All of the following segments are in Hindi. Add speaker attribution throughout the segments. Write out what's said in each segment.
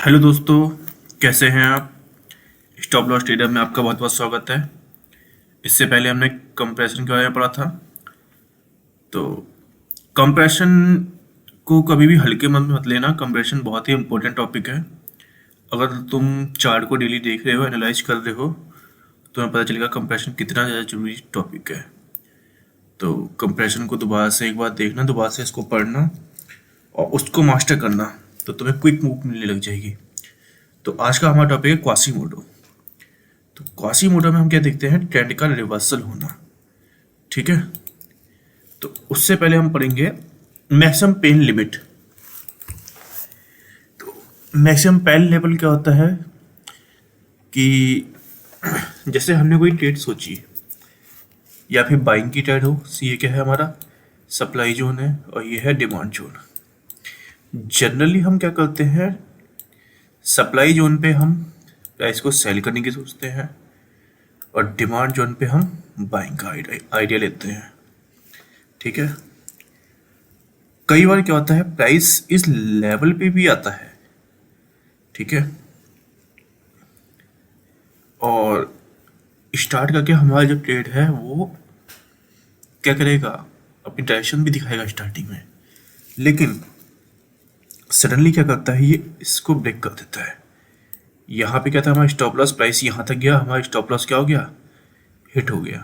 Speaker 1: हेलो दोस्तों, कैसे हैं आप। स्टॉप लॉस ट्रेडर में आपका बहुत बहुत स्वागत है। इससे पहले हमने कंप्रेशन के बारे में पढ़ा था। तो कंप्रेशन को कभी भी हल्के मन में मत लेना। कंप्रेशन बहुत ही इम्पोर्टेंट टॉपिक है। अगर तुम चार्ट को डेली देख रहे हो, एनालाइज कर रहे हो, तो तुम्हें पता चलेगा कंप्रेशन कितना ज़्यादा जरूरी टॉपिक है। तो कंप्रेशन को दोबारा से एक बार देखना, दोबारा से इसको पढ़ना और उसको मास्टर करना, तो तुम्हें क्विक मूव मिलने लग जाएगी। तो आज का हमारा टॉपिक है क्वासीमोडो। तो क्वासीमोडो में हम क्या देखते हैं, ट्रेंड का रिवर्सल होना। ठीक है, तो उससे पहले हम पढ़ेंगे मैक्सिमम पेन लिमिट। तो मैक्सिमम पेन लेवल क्या होता है कि जैसे हमने कोई ट्रेड सोची या फिर बाइंग की ट्रेड हो, ये क्या है, हमारा सप्लाई जोन है और ये है डिमांड जोन। जनरली हम क्या करते हैं, सप्लाई जोन पे हम प्राइस को सेल करने की सोचते हैं और डिमांड जोन पे हम बाइंग का आइडिया लेते हैं। ठीक है, कई बार क्या होता है, प्राइस इस लेवल पे भी आता है। ठीक है, और स्टार्ट करके हमारा जो ट्रेड है वो क्या करेगा, अपनी डायरेक्शन भी दिखाएगा स्टार्टिंग में, लेकिन सडनली क्या करता है, ये इसको ब्रेक कर देता है। यहाँ पे क्या था, हमारा स्टॉप लॉस प्राइस यहाँ तक गया, हमारा स्टॉप लॉस क्या हो गया, हिट हो गया।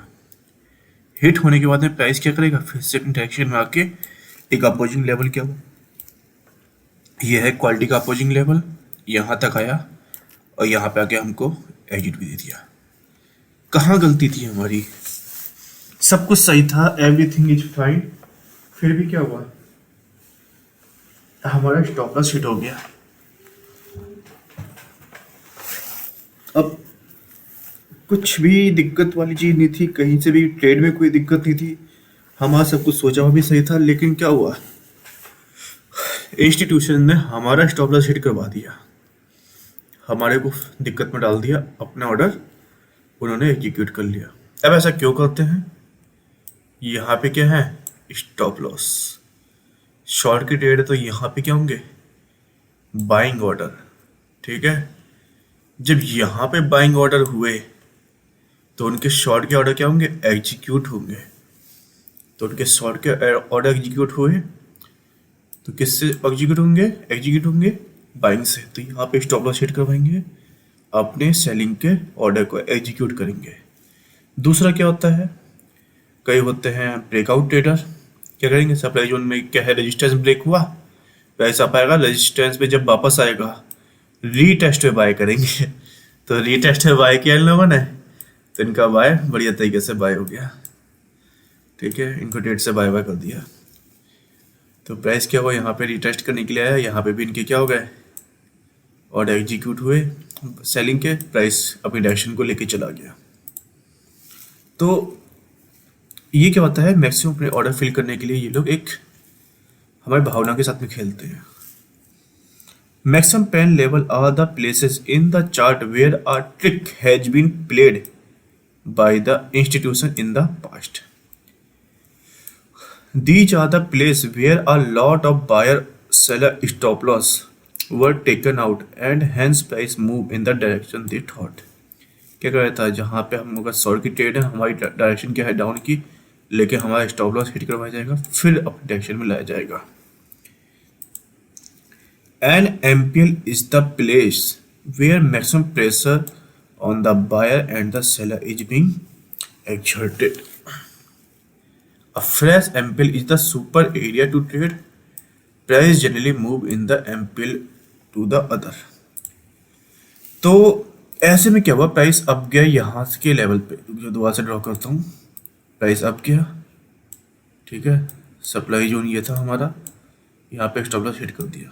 Speaker 1: हिट होने के बाद में प्राइस क्या करेगा, फिर से अपनी डायरेक्शन में आके एक अपोजिंग लेवल क्या हो, ये है क्वालिटी का अपोजिंग लेवल, यहाँ तक आया और यहाँ पे आके हमको एग्जिट भी दे दिया। कहाँ गलती थी हमारी, सब कुछ सही था, एवरीथिंग इज फाइन, फिर भी क्या हुआ, हमारा स्टॉप लॉस हिट हो गया। अब कुछ भी दिक्कत वाली चीज नहीं थी, कहीं से भी ट्रेड में कोई दिक्कत नहीं थी, हमारा सब कुछ सोचा हुआ भी सही था, लेकिन क्या हुआ, इंस्टीट्यूशन ने हमारा स्टॉप लॉस हिट करवा दिया, हमारे को दिक्कत में डाल दिया, अपना ऑर्डर उन्होंने एग्जीक्यूट कर लिया। अब ऐसा क्यों करते हैं, यहाँ पे क्या है, स्टॉप लॉस, शॉर्ट की ट्रेड है तो यहाँ पे क्या होंगे, बाइंग ऑर्डर। ठीक है, जब यहाँ पे बाइंग ऑर्डर हुए तो उनके शॉर्ट के ऑर्डर क्या होंगे, एग्जीक्यूट होंगे। तो उनके शॉर्ट के ऑर्डर एग्जीक्यूट हुए तो किससे एग्जीक्यूट होंगे बाइंग से। तो यहाँ पे स्टॉप लॉस हिट करवाएंगे, अपने सेलिंग के ऑर्डर को एग्जीक्यूट करेंगे। दूसरा क्या होता है, कई होते हैं ब्रेकआउट ट्रेडर, क्या करेंगे, सप्लाई जोन में क्या है, रेजिस्टेंस ब्रेक हुआ, प्राइस आ पाएगा, रेजिस्टेंस पे जब वापस आएगा रीटेस्ट पे बाय करेंगे। तो रीटेस्ट पे बाय किया इन लोगों ने, तो इनका बाय बढ़िया तरीके से बाय हो गया। ठीक है, इनको ट्रेड से बाय कर दिया। तो प्राइस क्या हुआ, यहाँ पे रीटेस्ट करने के लिए आया, यहाँ पे भी इनके क्या हो गए, और एग्जीक्यूट हुए सेलिंग के, प्राइस अपनी डायरेक्शन को लेके चला गया। तो ये क्या होता है, मैक्सिमम अपने ऑर्डर फिल करने के लिए ये लोग एक हमारी भावना के साथ में खेलते हैं। Maximum pain level are the places in the chart where a trick has been played by the institution in the past. These are the place where a lot of buyer seller stop loss were taken out and hence price move in the direction they thought। क्या कर रहा था, जहाँ पे हम अगर शॉर्ट की ट्रेड है, हमारी डायरेक्शन क्या है, डाउन की, लेकिन हमारा स्टॉप लॉस हिट करवाया जाएगा, फिर अपनी डायरेक्शन में लाया जाएगा। An MPL is the place where maximum pressure on the buyer and the seller is being exerted। A fresh MPL is the super area to trade। Price generally move in the MPL to the other। तो ऐसे में क्या हुआ, प्राइस अप गया यहाँ के लेवल पे, जो दोबारा से ड्रॉ करता हूँ, प्राइस अप गया। ठीक है, सप्लाई जोन ये था हमारा, यहाँ पे स्टॉप लॉस हिट कर दिया।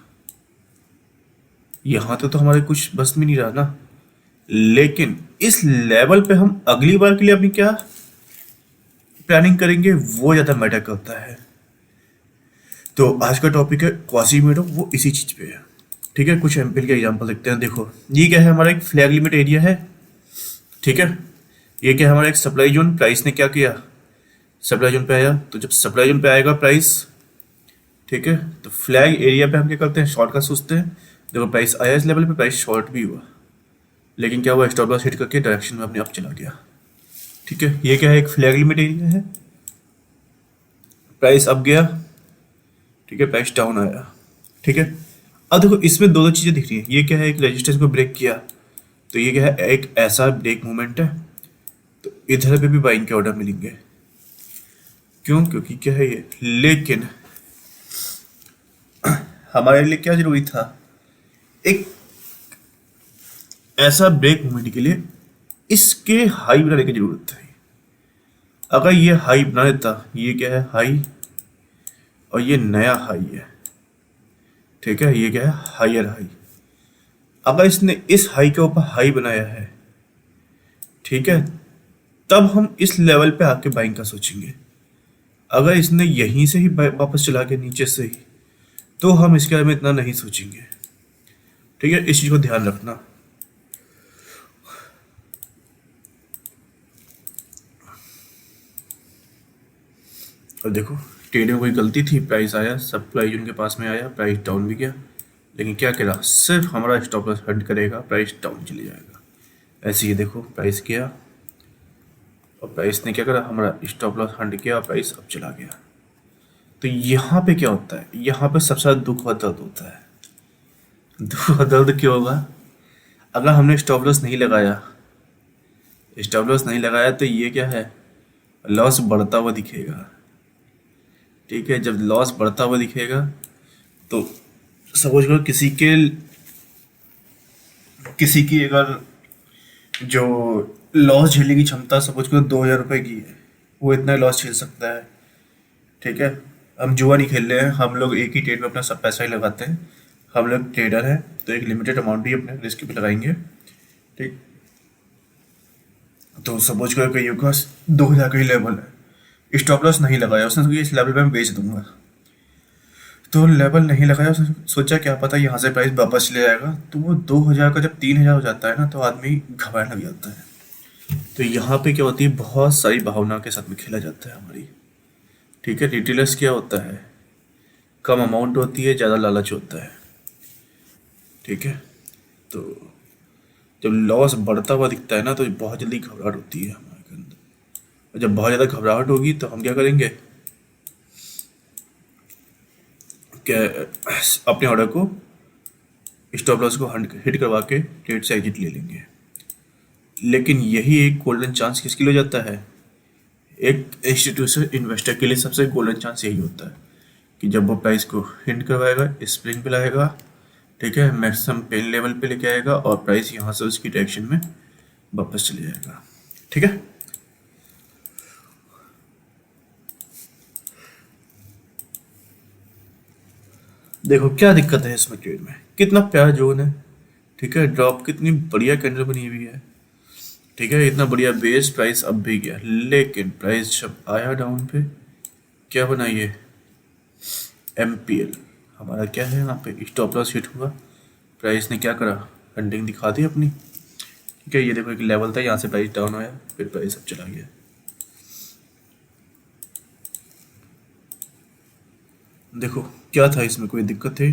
Speaker 1: यहाँ तो हमारे कुछ बस में नहीं रहा ना, लेकिन इस लेवल पे हम अगली बार के लिए अपनी क्या प्लानिंग करेंगे, वो ज़्यादा मैटर करता है। तो आज का टॉपिक है क्वासीमोडो, वो इसी चीज़ पे है। ठीक है, कुछ एमपीएल के एग्जांपल देखते हैं। देखो, ये क्या है, हमारा एक फ्लैग लिमिट एरिया है। ठीक है, ये क्या है, हमारा एक सप्लाई जोन, प्राइस ने क्या किया, सप्लाई जोन पे आया, तो जब सप्लाई जोन पे आएगा प्राइस, ठीक है, तो फ्लैग एरिया पे हम क्या करते हैं, शॉर्ट का सोचते हैं, देखो प्राइस आया इस लेवल पे, प्राइस शॉर्ट भी हुआ, लेकिन क्या हुआ, स्टॉप लॉस हिट करके डायरेक्शन में अपने आप चला गया। ठीक है, ये क्या है, एक फ्लैग लिमिट एरिया है, प्राइस अप गया, ठीक है, प्राइस डाउन आया। ठीक है, अब देखो इसमें दो दो चीजें दिख रही है, ये क्या है, एक रेजिस्टेंस को ब्रेक किया, तो ये क्या है, एक ऐसा ब्रेक मूवमेंट है, तो इधर पे भी बाइंग के ऑर्डर मिलेंगे। क्यों, क्योंकि क्या है ये, लेकिन हमारे लिए क्या जरूरी था, एक ऐसा ब्रेक मूवमेंट के लिए इसके हाई बनाने की जरूरत थी। अगर ये हाई बना देता, ये क्या है हाई, और ये नया हाई है, ठीक है, ये क्या है हायर हाई, अगर इसने इस हाई के ऊपर हाई बनाया है, ठीक है, तब हम इस लेवल पे आके बाइंग का सोचेंगे। अगर इसने यहीं से ही वापस चला के नीचे से ही, तो हम इसके बारे में इतना नहीं सोचेंगे। ठीक है, इस चीज को ध्यान रखना। और देखो ट्रेड में कोई गलती थी, प्राइस आया, सब प्राइस उनके पास में आया, प्राइस डाउन भी गया, लेकिन क्या करा, सिर्फ हमारा स्टॉप लॉस हट करेगा, प्राइस डाउन चले जाएगा। ऐसे ही देखो प्राइस किया, और प्राइस ने क्या करा, हमारा स्टॉप लॉस हट किया, प्राइस अब चला गया। तो यहाँ पे क्या होता है, यहाँ पे सबसे ज्यादा दुख और दर्द होता है। दुख और दर्द क्यों होगा, अगर हमने स्टॉप लॉस नहीं लगाया, स्टॉप लॉस नहीं लगाया, तो ये क्या है, लॉस बढ़ता हुआ दिखेगा। ठीक है, जब लॉस बढ़ता हुआ दिखेगा, तो सपोज करो किसी की अगर जो लॉस झेलने की क्षमता सपोज करो 2,000 रुपए की है, वो इतना लॉस झेल सकता है। ठीक है, हम जुआ नहीं खेल रहे हैं, हम लोग एक ही ट्रेड में अपना सब पैसा ही लगाते हैं, हम लोग ट्रेडर हैं, तो एक लिमिटेड अमाउंट ही अपने रिस्क पे लगाएंगे। ठीक, तो सपोज करो कि युग 2,000 का ही लेवल है, स्टॉप लॉस नहीं लगाया उसने, सोचा इस लेवल पे मैं बेच दूंगा, तो लेवल नहीं लगाया उसने, सोचा क्या पता यहाँ से प्राइस वापस चले जाएगा, तो वो 2,000 का जब 3,000 हो जाता है ना, तो आदमी घबराने लग जाता है। तो यहाँ पे क्या होती है, बहुत सारी भावना के साथ में खेला जाता है हमारी। ठीक है, रिटेलर्स क्या होता है, कम अमाउंट होती है, ज़्यादा लालच होता है। ठीक है, तो जब लॉस बढ़ता हुआ दिखता है ना, तो बहुत जल्दी घबराहट होती है हमारे अंदर, और जब बहुत ज़्यादा घबराहट होगी तो हम क्या करेंगे, क्या अपने ऑर्डर को, स्टॉप लॉस को हिट करवा के ट्रेड से एग्जिट ले लेंगे। लेकिन यही एक गोल्डन चांस किसके लिए हो जाता है, एक इंस्टीट्यूशनल इन्वेस्टर के लिए सबसे गोल्डन चांस यही होता है कि जब वो प्राइस को हिट करवाएगा, स्प्रिंग पे लाएगा, ठीक है, मैक्सिमम पेन लेवल पे लेके आएगा, और प्राइस यहाँ से उसकी डायरेक्शन में वापस चले जाएगा। ठीक है, देखो क्या दिक्कत है इसमें, ट्रेड में कितना प्यारा जोन है, ठीक है, ड्रॉप कितनी बढ़िया कैंडल बनी हुई है, ठीक है, इतना बढ़िया बेस, प्राइस अब भी गया, लेकिन प्राइस जब आया डाउन पे, क्या बना ये MPL, हमारा क्या है, यहाँ पे स्टॉप लॉस हिट हुआ, प्राइस ने क्या करा, हंटिंग दिखा दी अपनी। ठीक है, ये देखो एक लेवल था, यहाँ से प्राइस डाउन आया, फिर प्राइस अब चला गया। देखो क्या था इसमें, कोई दिक्कत थी,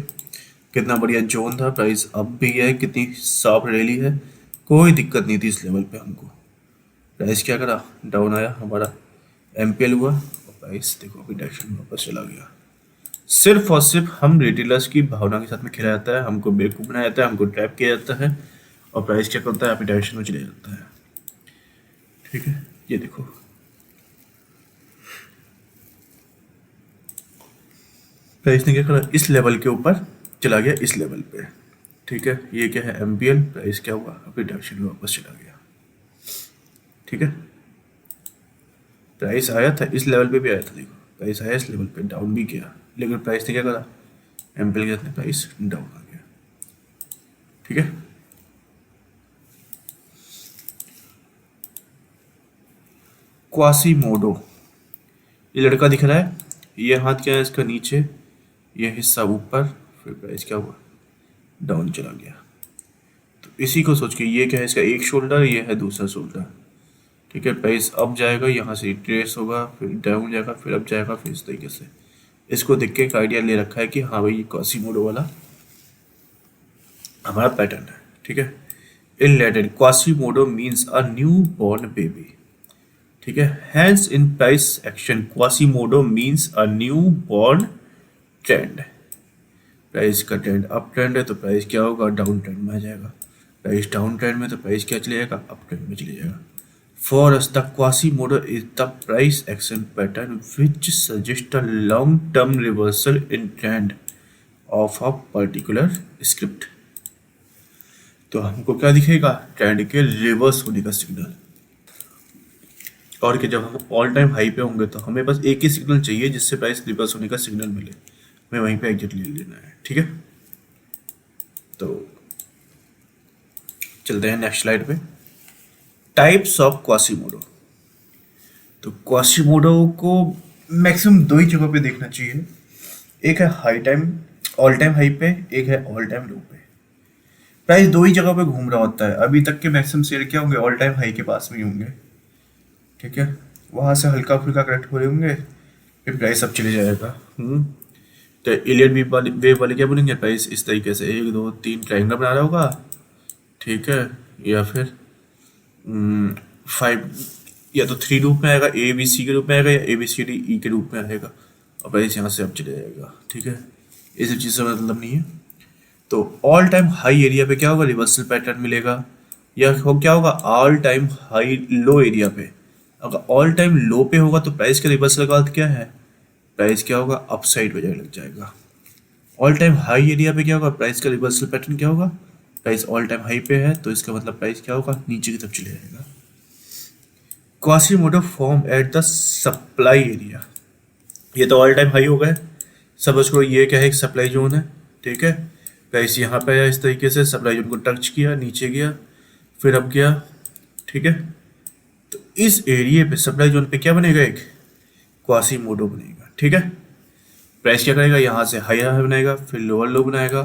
Speaker 1: कितना बढ़िया जोन था, प्राइस अब भी है, कितनी साफ रैली है, कोई दिक्कत नहीं थी इस लेवल पे हमको। प्राइस क्या करा, डाउन आया, हमारा MPL हुआ, और प्राइस देखो अभी डायरेक्शन में वापस चला गया। सिर्फ और सिर्फ हम रिटेलर्स की भावना के साथ में खेला जाता है, हमको बेवकूफ़ बनाया जाता है, हमको ट्रैप किया जाता है, और प्राइस क्या करता है, अपनी डायरेक्शन में चले जाता है। ठीक है, ये देखो प्राइस ने क्या करा, इस लेवल के ऊपर चला गया, इस लेवल पे। ठीक है, ये क्या है MPL, प्राइस क्या हुआ, अपनी डायरेक्शन में वापस चला गया। ठीक है, प्राइस आया था इस लेवल पे भी आया था, देखो प्राइस आया इस लेवल पे, डाउन भी किया, लेकिन प्राइस ने क्या करा, MPL के साथ में प्राइस डाउन आ गया। ठीक है, क्वासीमोडो, ये लड़का दिख रहा है, ये हाथ क्या है इसका नीचे, ये हिस्सा ऊपर, फिर प्राइस क्या हुआ, डाउन चला गया। तो इसी को सोच के, ये क्या है, इसका एक शोल्डर, ये है दूसरा शोल्डर। ठीक है, प्राइस अप जाएगा, यहाँ से ट्रेस होगा, फिर डाउन जाएगा, फिर अप जाएगा, फिर इस तरीके से। इसको देख के एक आइडिया ले रखा है कि हाँ भाई ये क्वासीमोडो वाला हमारा पैटर्न है, ठीक है। In Latin Quasimodo means a new born baby, ठीक है। Hence in price action Quasimodo means a new born trend. Price का ट्रेंड अप ट्रेंड है तो प्राइस क्या होगा, डाउन ट्रेंड में आ जाएगा। प्राइस डाउन ट्रेंड में तो प्राइस क्या चले जाएगा, अप ट्रेंड में चले जाएगा। For us the Quasimodo is the price action pattern which suggest a long term reversal in trend of a particular script. तो हमको क्या दिखेगा, ट्रेंड के रिवर्स होने का सिग्नल। और कि जब हम ऑल टाइम हाई पे होंगे तो हमें बस एक ही सिग्नल चाहिए जिससे प्राइस रिवर्स होने का सिग्नल मिले, हमें वहीं पे एग्जिट ले लेना है, ठीक है। तो चलते हैं नेक्स्ट स्लाइड पे। Types of Quasimodo. तो क्वासीमोडो को मैक्सिमम दो ही जगह पे देखना चाहिए, एक है high time all time high पे, एक है ऑल टाइम लो पे। प्राइस दो ही जगह पे घूम रहा होता है, अभी तक के मैक्सिमम शेयर क्या होंगे, ऑल टाइम हाई के पास में ही होंगे, ठीक है। वहां से हल्का फुल्का करेक्ट हो रहे होंगे, फिर प्राइस अब चले जाएगा। तो इलियट वेव वाले क्या बोलेंगे, प्राइस इस तरीके से 1 2 3 ट्रायंगल बना रहा होगा, ठीक है, या फिर 5 या तो 3 रूप में आएगा, ए बी सी के रूप में आएगा, या A B C D E के रूप में आएगा, और प्राइस यहाँ से अब चले जाएगा, ठीक है। इस चीज़ से मतलब नहीं है। तो ऑल टाइम हाई एरिया पे क्या होगा, रिवर्सल पैटर्न मिलेगा, या क्या होगा all time high low area पे। अगर ऑल टाइम लो पे होगा तो प्राइस का रिवर्सल का अर्थ क्या है, प्राइस क्या होगा, अपसाइड हो जाए लग जाएगा। ऑल टाइम हाई एरिया पे क्या होगा, प्राइस का रिवर्सल पैटर्न क्या होगा, प्राइस ऑल टाइम हाई पे है तो इसका मतलब प्राइस क्या होगा, नीचे की तरफ चले जाएगा। Quasimodo form at the supply area. ये तो ऑल टाइम हाई हो गए, समझ को ये क्या है, एक सप्लाई जोन है, ठीक है। प्राइस यहाँ पे आया इस तरीके से, सप्लाई जोन को टच किया, नीचे गया, फिर अब गया, ठीक है। तो इस एरिया पे सप्लाई जोन पे क्या बनेगा, एक क्वासीमोडो बनेगा, ठीक है। प्राइस क्या करेगा, यहाँ से हाई हाई बनाएगा, फिर लोअर लो बनाएगा,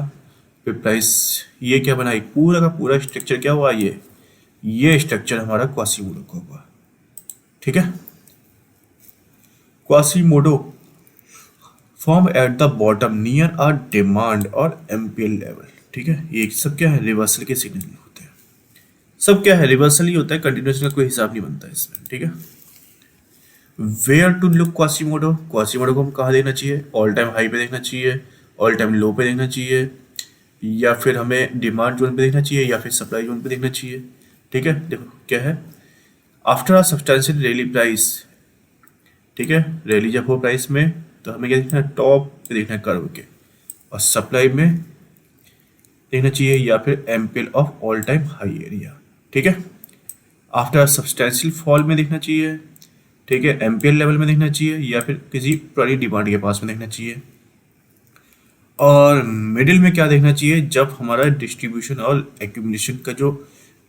Speaker 1: फिर प्राइस ये क्या बना, एक पूरा का पूरा स्ट्रक्चर क्या हुआ, ये स्ट्रक्चर हमारा क्वासीमोडो का हुआ, ठीक है। Quasimodo form at the bottom near a demand और एमपीएल लेवल, ठीक है। ये सब क्या है, रिवर्सल के सिग्नल होते हैं, सब क्या है, रिवर्सल ही होता है, कंटिन्यूस का कोई हिसाब नहीं बनता इसमें, ठीक है। Where to look Quasimodo, Quasimodo को हम कहाँ देखना चाहिए, ऑल टाइम हाई पे देखना चाहिए, ऑल टाइम लो पे देखना चाहिए, या फिर हमें डिमांड जोन पे देखना चाहिए, या फिर सप्लाई जोन पे देखना चाहिए, ठीक है। देखो क्या है, after a substantial rally price, ठीक है, रैली जब हो प्राइस में तो हमें क्या देखना है, टॉप पे देखना है कर्व के, और सप्लाई में देखना चाहिए, या फिर MPL of all time high area, ठीक है। आफ्टर सब्सटेंशियल फॉल में देखना चाहिए, ठीक है, एमपीएल लेवल में देखना चाहिए, या फिर किसी पुरानी डिमांड के पास में देखना चाहिए। और मिडिल में क्या देखना चाहिए, जब हमारा डिस्ट्रीब्यूशन और एक्यूमुलेशन का जो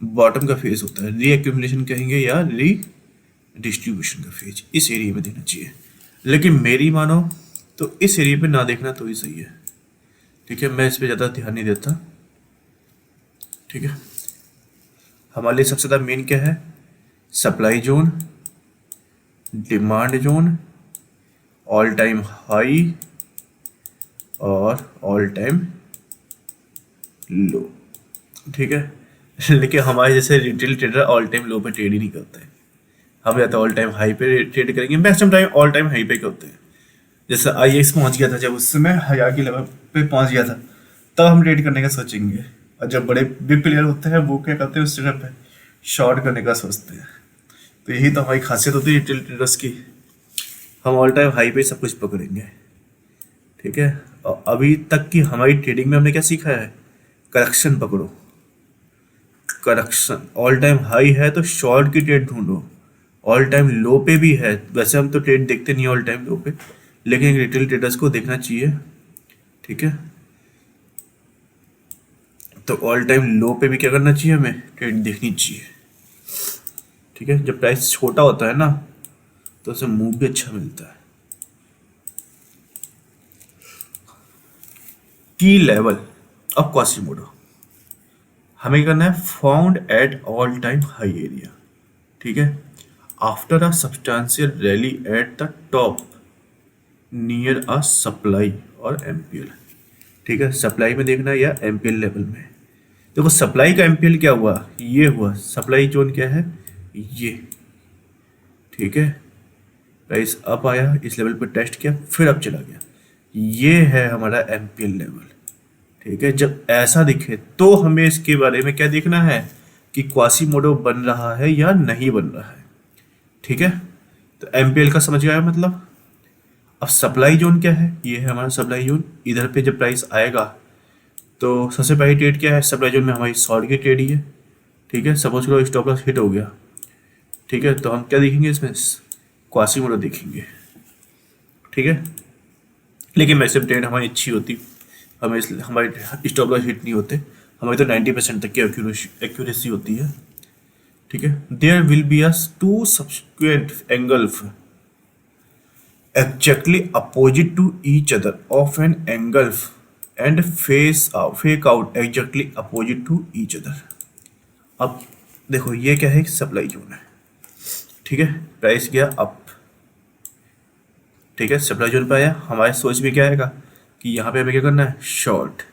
Speaker 1: बॉटम का फेज होता है, री एक्यूमुलेशन कहेंगे या री डिस्ट्रीब्यूशन का फेज, इस एरिया में देखना चाहिए। लेकिन मेरी मानो तो इस एरिया पे ना देखना तो ही सही है, ठीक है। मैं इस पर ज़्यादा ध्यान नहीं देता, ठीक है। हमारे लिए सबसे ज़्यादा मेन क्या है, supply zone, demand zone, all time high और ऑल टाइम लो, ठीक है। लेकिन हमारे जैसे रिटेल ट्रेडर ऑल टाइम लो पे ट्रेड ही नहीं करते हैं, हम या तो ऑल टाइम हाई पे ट्रेड करेंगे, maximum time all time high पे करते हैं। जैसे IX पहुंच गया था, जब उस समय 1000 की लेवल पे पहुंच गया था, तब हम ट्रेड करने का सोचेंगे। और जब बड़े बिग प्लेयर होते हैं वो क्या करते हैं, उस जगह पे शॉर्ट करने का सोचते हैं। तो यही तो हमारी खासियत होती है रिटेल ट्रेडर्स की, हम ऑल टाइम हाई पे सब कुछ पकड़ेंगे, ठीक है। और अभी तक की हमारी ट्रेडिंग में हमने क्या सीखा है, करेक्शन पकड़ो, करेक्शन। ऑल टाइम हाई है तो शॉर्ट की ट्रेड ढूंढो, ऑल टाइम लो पे भी है, वैसे हम तो ट्रेड देखते नहीं ऑल टाइम लो पे, लेकिन रिटेल ट्रेडर्स को देखना चाहिए, ठीक है। तो ऑल टाइम लो पे भी क्या करना चाहिए, हमें ट्रेड देखनी चाहिए, ठीक है। जब प्राइस छोटा होता है ना तो उसे मूव भी अच्छा मिलता है। की लेवल ऑफ क्वासीमोडो हमें करना है, found at all time high area, ठीक है, after a substantial rally at the top near a supply और एमपीएल, ठीक है। सप्लाई में देखना है या एमपीएल लेवल में, देखो सप्लाई का एमपीएल क्या हुआ, ये हुआ सप्लाई जोन क्या है ये, ठीक है। प्राइस अप आया, इस लेवल पे टेस्ट किया, फिर अब चला गया, ये है हमारा एमपीएल लेवल, ठीक है। जब ऐसा दिखे तो हमें इसके बारे में क्या देखना है कि क्वासीमोडो बन रहा है या नहीं बन रहा है, ठीक है। तो एमपीएल का समझ गया मतलब। अब सप्लाई जोन क्या है, ये है हमारा सप्लाई जोन। इधर पे जब प्राइस आएगा तो सबसे पहली ट्रेड क्या है सप्लाई जोन में, हमारी शॉर्ट की ट्रेड ही है, ठीक है। सपोज करो स्टॉप लॉस हिट हो गया, ठीक है, तो हम क्या देखेंगे इसमें, क्वासीमोडो देखेंगे, ठीक है। लेकिन वैसे ट्रेड हमारी अच्छी होती, हमें हमारे स्टॉप लॉस हिट नहीं होते, हमारी तो 90% तक की एक्यूरेसी होती है, ठीक है। There will be a two subsequent engulf exactly opposite to each other of an engulf and fake out exactly opposite to each other। अब देखो ये क्या है, सप्लाई जोन है, ठीक है। प्राइस गया अप, ठीक है, सप्लाई जोन पे आया, हमारे सोच में क्या आएगा कि यहाँ पे हमें क्या करना है, शॉर्ट।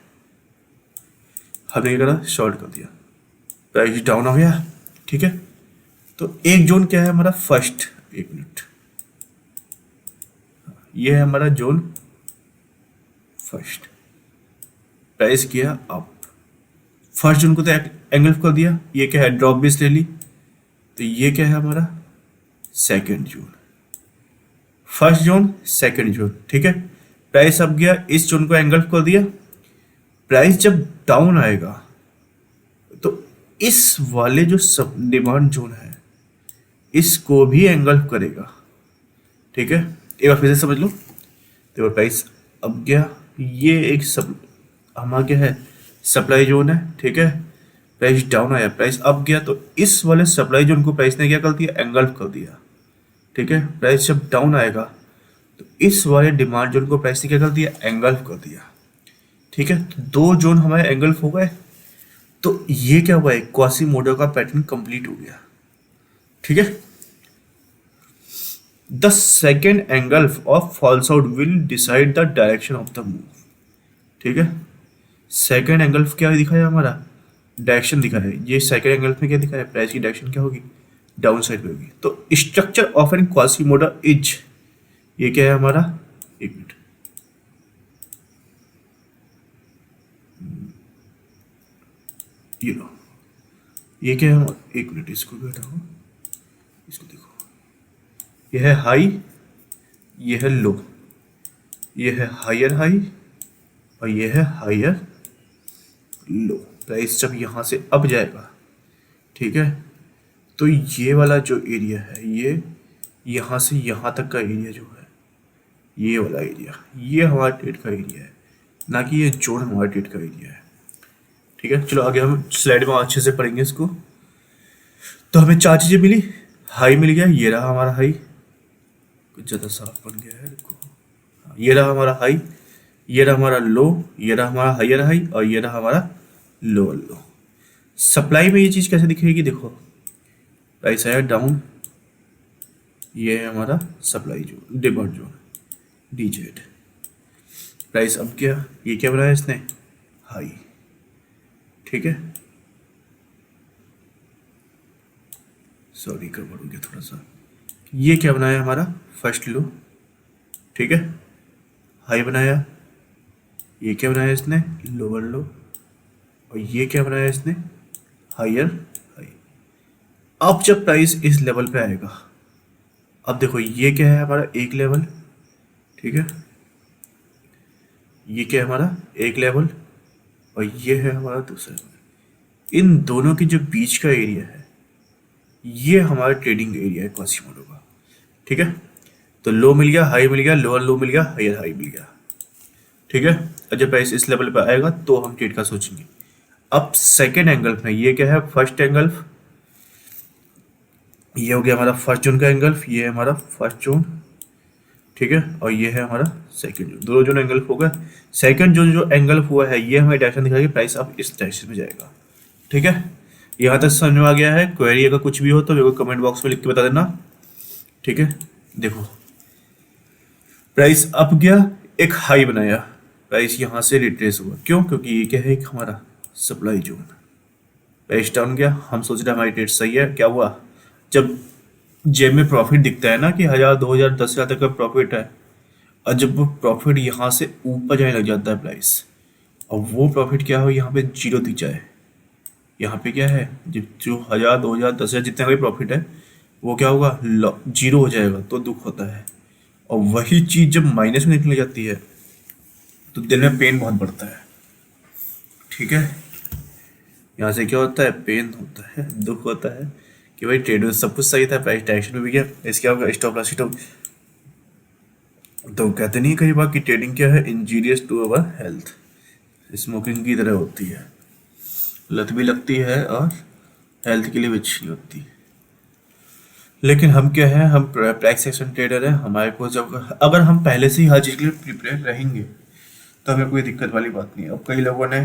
Speaker 1: हमने क्या करा, शॉर्ट कर दिया, प्राइस डाउन हो गया, ठीक है। तो एक जोन क्या है हमारा फर्स्ट, एक मिनट, ये है हमारा जोन फर्स्ट, प्राइस किया अप, फर्स्ट जोन को तो एंगल्फ कर दिया, ये क्या है ड्रॉप बेस ले ली, तो ये क्या है हमारा second zone, first zone second zone, ठीक है। प्राइस अब गया, इस जोन को एंगल्फ कर दिया, प्राइस जब डाउन आएगा तो इस वाले जो सब डिमांड जोन है इसको भी एंगल्फ करेगा, ठीक है। एक बार फिर से समझ लो, तो प्राइस अब गया, ये एक सब हमारा क्या है सप्लाई जोन है, ठीक है। प्राइस डाउन आया, प्राइस अब गया, तो इस वाले सप्लाई जोन को प्राइस ने क्या कर दिया, एंगल्फ कर दिया, ठीक है। प्राइस जब डाउन आएगा तो इस वाले डिमांड जोन को प्राइस ने क्या कर दिया, एंगल्फ कर दिया, ठीक है। तो दो जोन हमारे एंगल्फ हो गए, तो ये क्या हुआ है, क्वासीमोडो का पैटर्न कंप्लीट हो गया, ठीक है। The second engulf of falls out will decide the direction of the move, ठीक है। सेकेंड एंगल्फ क्या दिखाया हमारा, डायरेक्शन दिखाया है, ये सेकेंड एंगल्फ में क्या दिखाया, प्राइस की डायरेक्शन क्या होगी, डाउन साइड पे होगी। तो structure of N Quasimodo is, ये क्या है हमारा, एक मिनट, ये लो, ये क्या है, एक मिनट इसको भी हटाओ, इसको देखो, यह है हाई, यह है लो, यह है हायर हाई और यह है हायर लो। प्राइस जब यहाँ से अप जाएगा, ठीक है, तो ये वाला जो एरिया है, ये यहाँ से यहाँ तक का एरिया जो है, ये वाला एरिया, ये हमारा ट्रेड का एरिया है, ना कि ये जोन हमारा ट्रेड का एरिया है, ठीक है। चलो आगे हम स्लाइड में अच्छे से पढ़ेंगे इसको। तो हमें चार चीजें मिली, हाई मिल गया, ये रहा हमारा हाई, कुछ ज़्यादा साफ बन गया है, देखो, ये रहा हमारा हाई, ये रहा हमारा लो, ये रहा हमारा हायर हाई और ये रहा हमारा लोअर लो। सप्लाई में ये चीज़ कैसे दिखेगी, देखो प्राइस आया डाउन, ये है हमारा supply zone, demand zone DZ, price अब क्या, ये क्या बनाया इसने, हाई, ठीक है। सॉरी गड़बड़ हो गया थोड़ा सा, ये क्या बनाया हमारा फर्स्ट लो, ठीक है, हाई बनाया, ये क्या बनाया इसने, लोअर लो, और ये क्या बनाया इसने, हायर हाई। अब जब प्राइस इस लेवल पे आएगा, अब देखो ये क्या है हमारा एक लेवल, ठीक है, ये क्या है हमारा एक लेवल और ये है हमारा दूसरा लेवल। इन दोनों के जो बीच का एरिया है ये हमारा ट्रेडिंग एरिया है क्वासीमोडो का, ठीक है। तो लो मिल गया, हाई मिल गया, लोअर लो मिल गया, हायर हाई मिल गया, ठीक है। और जब प्राइस इस लेवल पर आएगा तो हम ट्रेड का सोचेंगे। अब सेकेंड एंगल्फ में ये क्या है, फर्स्ट एंगल्फ, ये हो गया हमारा फर्स्ट जोन का एंगल्फ, ये है हमारा फर्स्ट जोन, ठीक है, और ये है हमारा सेकंड जोन, दोनों जोन एंगल्फ हो गए। सेकंड जोन जो एंगल्फ हुआ है ये हमें डायरेक्शन दिखाएगी, प्राइस अब इस डायरेक्शन में जाएगा, ठीक है। यहाँ तक समझ में आ गया है, क्वेरी अगर कुछ भी हो तो मेरे को कमेंट बॉक्स में लिख के बता देना, ठीक है। देखो प्राइस अप गया, एक हाई बनाया, प्राइस यहाँ से रिट्रेस हुआ, क्यों, क्योंकि ये क्या है एक हमारा सप्लाई जोन, प्राइस डाउन गया, हम सोच रहे हैं हमारी ट्रेड सही है। क्या हुआ, जब जेब में प्रॉफिट दिखता है ना कि 1,000, 2,000, 10,000 तक का प्रॉफिट है, और जब वो प्रॉफिट यहाँ से ऊपर जाने लग जाता है प्राइस, और वो प्रॉफिट क्या हो यहाँ पे जीरो दिख जाए, यहाँ पे क्या है, जब जो 1,000, 2,000, 10,000 जितने का भी प्रॉफिट है वो क्या होगा, जीरो हो जाएगा, तो दुख होता है। और वही चीज़ जब माइनस में निकल जाती है तो दिल में पेन बहुत बढ़ता है। ठीक है, यहाँ से क्या होता है, पेन होता है, दुख होता है कि भाई ट्रेड में सब कुछ सही था, प्राइस डायरेक्शन में भी गया, इसके होगा स्टॉप लॉस हिट हो। तो कहते नहीं कई बार कि ट्रेडिंग क्या है, injurious to our health, smoking की तरह होती है, लत भी लगती है और हेल्थ के लिए भी अच्छी होती है। लेकिन हम क्या है, हम प्राइस एक्शन ट्रेडर है, हमारे को जब अगर हम पहले से ही हर चीज़ के लिए प्रिपेयर रहेंगे तो हमें कोई दिक्कत वाली बात नहीं है। अब कई लोगों ने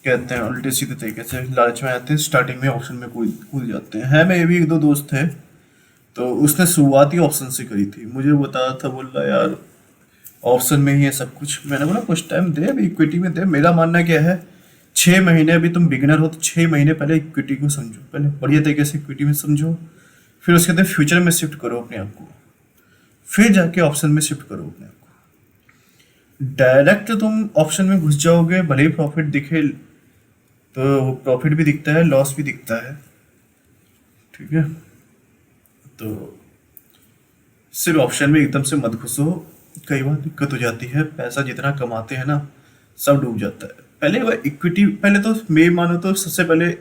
Speaker 1: कहते हैं उल्टे सीधे तरीके से लालच में आते हैं, स्टार्टिंग में ऑप्शन में कूद जाते हैं। मेरे भी एक दो दोस्त थे, तो उसने शुरुआत ही ऑप्शन से करी थी, मुझे बताया था, बोल रहा यार ऑप्शन में ही है सब कुछ। मैंने बोला कुछ टाइम दे, अभी इक्विटी में दे। मेरा मानना क्या है, 6 महीने, अभी तुम बिगिनर हो तो 6 महीने पहले इक्विटी को समझो, पहले बढ़िया तरीके से इक्विटी में समझो, फिर उसके बाद फ्यूचर में शिफ्ट करो अपने आप को, फिर जाके ऑप्शन में शिफ्ट करो अपने आप को। डायरेक्ट तुम ऑप्शन में घुस जाओगे, भले ही प्रॉफिट दिखे, तो प्रॉफिट भी दिखता है, लॉस भी दिखता है। ठीक है, तो सिर्फ ऑप्शन में एकदम से मत घुसो, कई बार दिक्कत हो जाती है, पैसा जितना कमाते हैं ना सब डूब जाता है। पहले वह इक्विटी, पहले तो मैं मानो तो सबसे पहले